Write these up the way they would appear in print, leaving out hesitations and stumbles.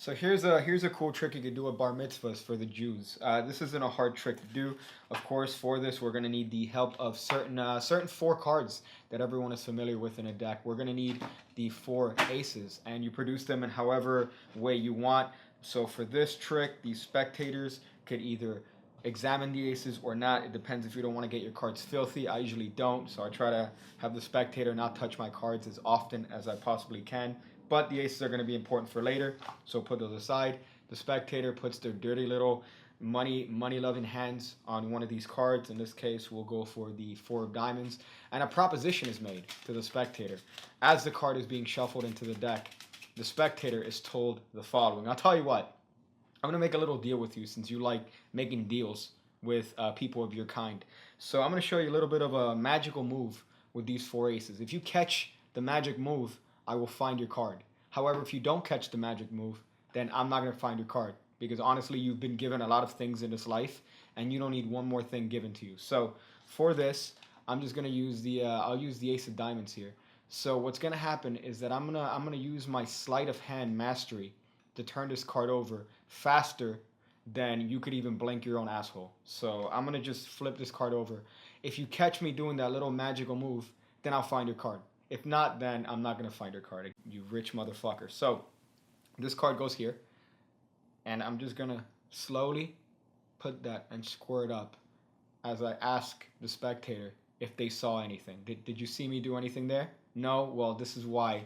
So here's a cool trick you could do at bar mitzvahs for the Jews. This isn't a hard trick to do. Of course, for this we're gonna need the help of certain four cards that everyone is familiar with in a deck. We're gonna need the four aces, and you produce them in however way you want. So for this trick, the spectators could either examine the aces or not. It depends if you don't want to get your cards filthy. I usually don't, so I try to have the spectator not touch my cards as often as I possibly can. But the aces are going to be important for later, so put those aside. The spectator puts their dirty little money loving hands on one of these cards. In this case, we'll go for the four of diamonds, and a proposition is made to the spectator. As the card is being shuffled into the deck, the spectator is told the following. I'll tell you what, I'm going to make a little deal with you since you like making deals with people of your kind. So I'm going to show you a little bit of a magical move with these four aces. If you catch the magic move, I will find your card. However, if you don't catch the magic move, then I'm not going to find your card. Because honestly, you've been given a lot of things in this life, and you don't need one more thing given to you. So for this, I'm just going to use I'll use the ace of diamonds here. So what's going to happen is that I'm gonna use my sleight of hand mastery to turn this card over faster than you could even blink your own asshole. So I'm gonna just flip this card over. If you catch me doing that little magical move, then I'll find your card. If not, then I'm not gonna find your card, you rich motherfucker. So this card goes here, and I'm just gonna slowly put that and square it up as I ask the spectator if they saw anything. Did you see me do anything there? No? Well, this is why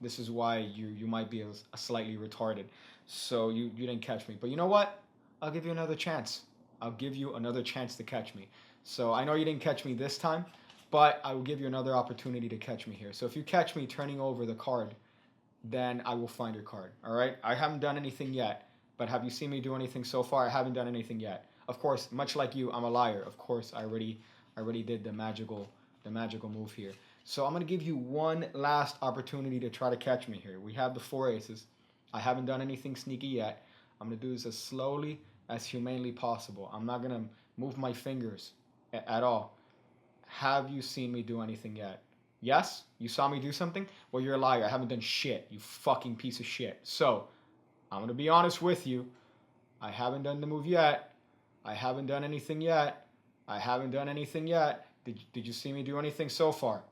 you might be a slightly retarded. So you didn't catch me. But you know what? I'll give you another chance. I'll give you another chance to catch me. So I know you didn't catch me this time, but I will give you another opportunity to catch me here. So if you catch me turning over the card, then I will find your card. All right? I haven't done anything yet, but have you seen me do anything so far? I haven't done anything yet. Of course, much like you, I'm a liar. Of course, I already did the magical move here. So I'm going to give you one last opportunity to try to catch me here. We have the four aces. I haven't done anything sneaky yet. I'm going to do this as slowly as humanely possible. I'm not going to move my fingers at all. Have you seen me do anything yet? Yes? You saw me do something? Well, you're a liar. I haven't done shit, you fucking piece of shit. So, I'm going to be honest with you. I haven't done the move yet. I haven't done anything yet. I haven't done anything yet. Did you see me do anything so far?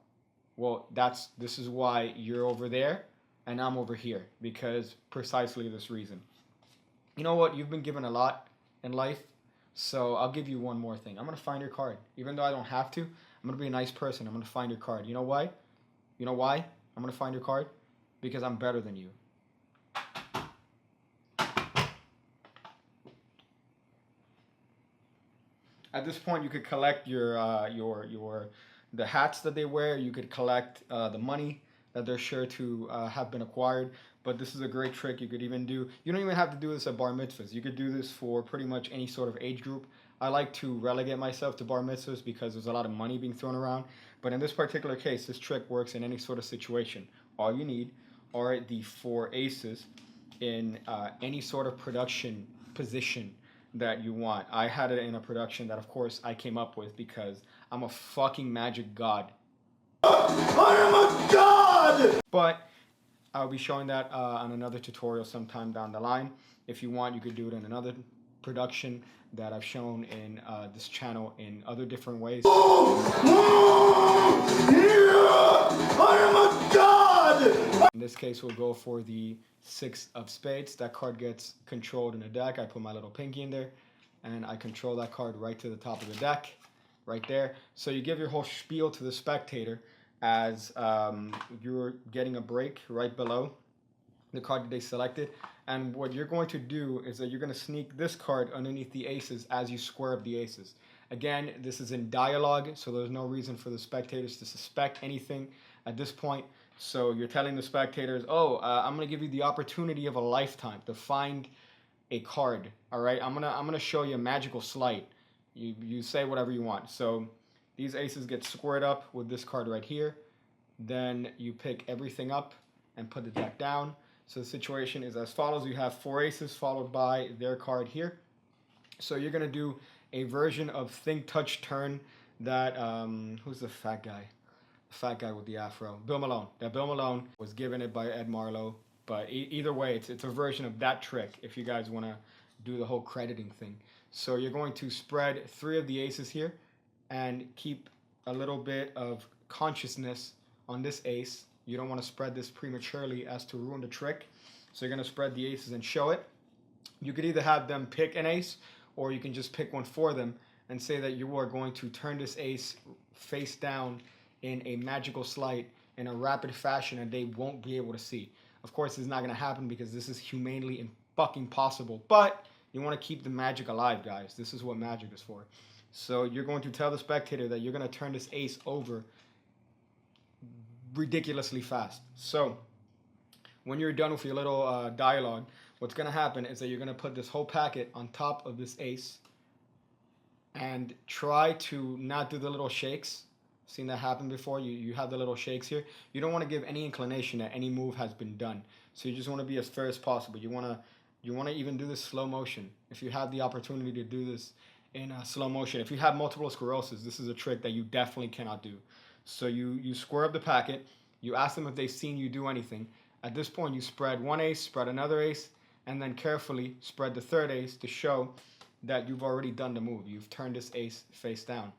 Well, this is why you're over there and I'm over here, because precisely this reason. You know what? You've been given a lot in life, so I'll give you one more thing. I'm going to find your card. Even though I don't have to, I'm going to be a nice person. I'm going to find your card. You know why? You know why I'm going to find your card? Because I'm better than you. At this point, you could collect the hats that they wear. You could collect the money that they're sure to have been acquired. But this is a great trick you could even do. You don't even have to do this at bar mitzvahs. You could do this for pretty much any sort of age group. I like to relegate myself to bar mitzvahs because there's a lot of money being thrown around. But in this particular case, this trick works in any sort of situation. All you need are the four aces in any sort of production position that you want. I had it in a production that, of course, I came up with because I'm a fucking magic god. I am a god! But I'll be showing that on another tutorial sometime down the line. If you want, you could do it in another production that I've shown in this channel in other different ways. I am a god! In this case, we'll go for the six of spades. That card gets controlled in the deck. I put my little pinky in there, and I control that card right to the top of the deck, right there. So you give your whole spiel to the spectator as you're getting a break right below the card that they selected. And what you're going to do is that you're going to sneak this card underneath the aces as you square up the aces. Again, this is in dialogue, so there's no reason for the spectators to suspect anything at this point. So you're telling the spectators, oh, I'm going to give you the opportunity of a lifetime to find a card. All right, I'm gonna show you a magical sleight. You say whatever you want. So these aces get squared up with this card right here. Then you pick everything up and put the deck down. So the situation is as follows. You have four aces followed by their card here. So you're going to do a version of Think, Touch, Turn that, who's the fat guy? The fat guy with the afro. Bill Malone. That Bill Malone was given it by Ed Marlowe But either way, it's a version of that trick if you guys want to do the whole crediting thing. So you're going to spread 3 of the aces here and keep a little bit of consciousness on this ace. You don't want to spread this prematurely as to ruin the trick. So you're going to spread the aces and show it. You could either have them pick an ace, or you can just pick one for them and say that you are going to turn this ace face down in a magical sleight in a rapid fashion, and they won't be able to see. Of course, it's not going to happen because this is humanely fucking possible, but you want to keep the magic alive, guys. This is what magic is for. So you're going to tell the spectator that you're going to turn this ace over ridiculously fast. So when you're done with your little dialogue, what's going to happen is that you're going to put this whole packet on top of this ace and try to not do the little shakes. Seen that happen before? You have the little shakes here. You don't want to give any inclination that any move has been done. So you just want to be as fair as possible. You want to even do this slow motion. If you have the opportunity to do this in slow motion. If you have multiple sclerosis, this is a trick that you definitely cannot do. So you square up the packet. You ask them if they've seen you do anything. At this point, you spread one ace, spread another ace, and then carefully spread the third ace to show that you've already done the move. You've turned this ace face down.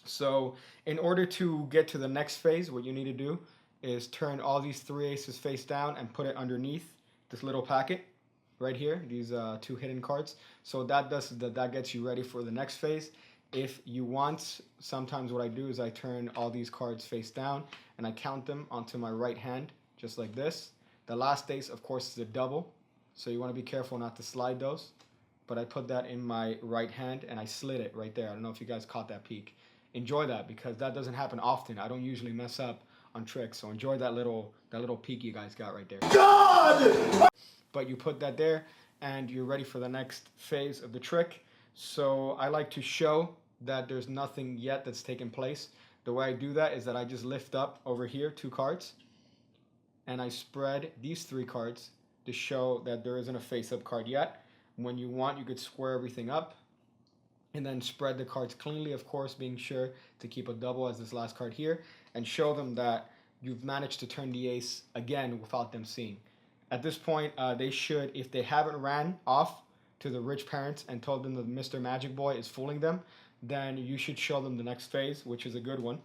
So in order to get to the next phase, what you need to do is turn all these 3 aces face down and put it underneath this little packet right here, these 2 hidden cards. So that gets you ready for the next phase. If you want, sometimes what I do is I turn all these cards face down and I count them onto my right hand, just like this. The last ace, of course, is a double, so you want to be careful not to slide those. But I put that in my right hand and I slid it right there. I don't know if you guys caught that peek. Enjoy that, because that doesn't happen often. I don't usually mess up on tricks, so enjoy that little peek you guys got right there. God! But you put that there and you're ready for the next phase of the trick. So I like to show that there's nothing yet that's taken place. The way I do that is that I just lift up over here 2 cards and I spread these 3 cards to show that there isn't a face-up card yet. When you want, you could square everything up and then spread the cards cleanly, of course, being sure to keep a double as this last card here, and show them that you've managed to turn the ace again without them seeing. At this point, they should, if they haven't ran off to the rich parents and told them that Mr. Magic Boy is fooling them, then you should show them the next phase, which is a good one.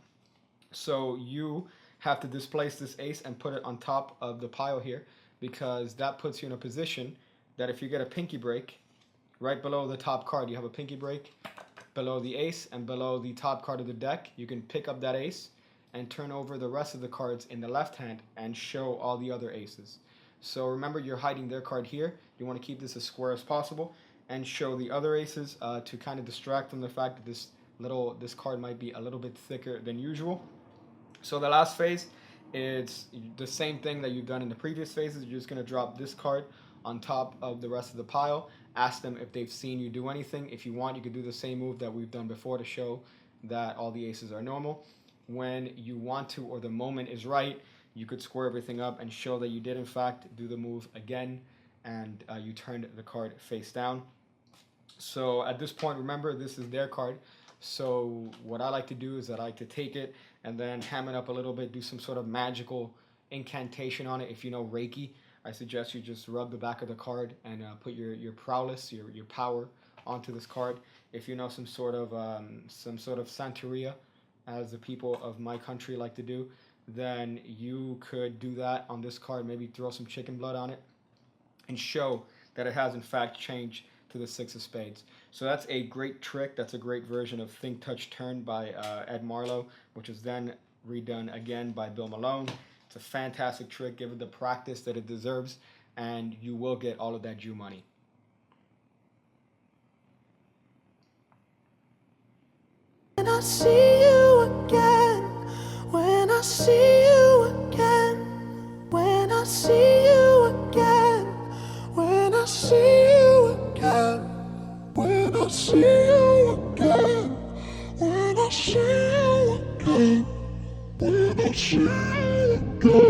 So you have to displace this ace and put it on top of the pile here, because that puts you in a position that if you get a pinky break, right below the top card, you have a pinky break below the ace and below the top card of the deck, you can pick up that ace and turn over the rest of the cards in the left hand and show all the other aces. So remember, you're hiding their card here. You want to keep this as square as possible and show the other aces to kind of distract from the fact that this card might be a little bit thicker than usual. So the last phase, it's the same thing that you've done in the previous phases. You're just going to drop this card on top of the rest of the pile. Ask them if they've seen you do anything. If you want, you could do the same move that we've done before to show that all the aces are normal. When you want to, or the moment is right, you could square everything up and show that you did in fact do the move again, and you turned the card face down. So at this point, remember, this is their card. So what I like to do is that I like to take it and then ham it up a little bit, do some sort of magical incantation on it. If you know Reiki, I suggest you just rub the back of the card and put your prowess, your power onto this card. If you know some sort of Santeria, as the people of my country like to do, then you could do that on this card. Maybe throw some chicken blood on it and show that it has in fact changed to the 6 of spades. So that's a great trick. That's a great version of Think, Touch, Turn by Ed Marlowe, which was then redone again by Bill Malone. It's a fantastic trick. Give it the practice that it deserves, and you will get all of that Jew money. When I see you again, when I see you again, when I see you again, when I see you again, when I see you again, when I see you again, when I see you again.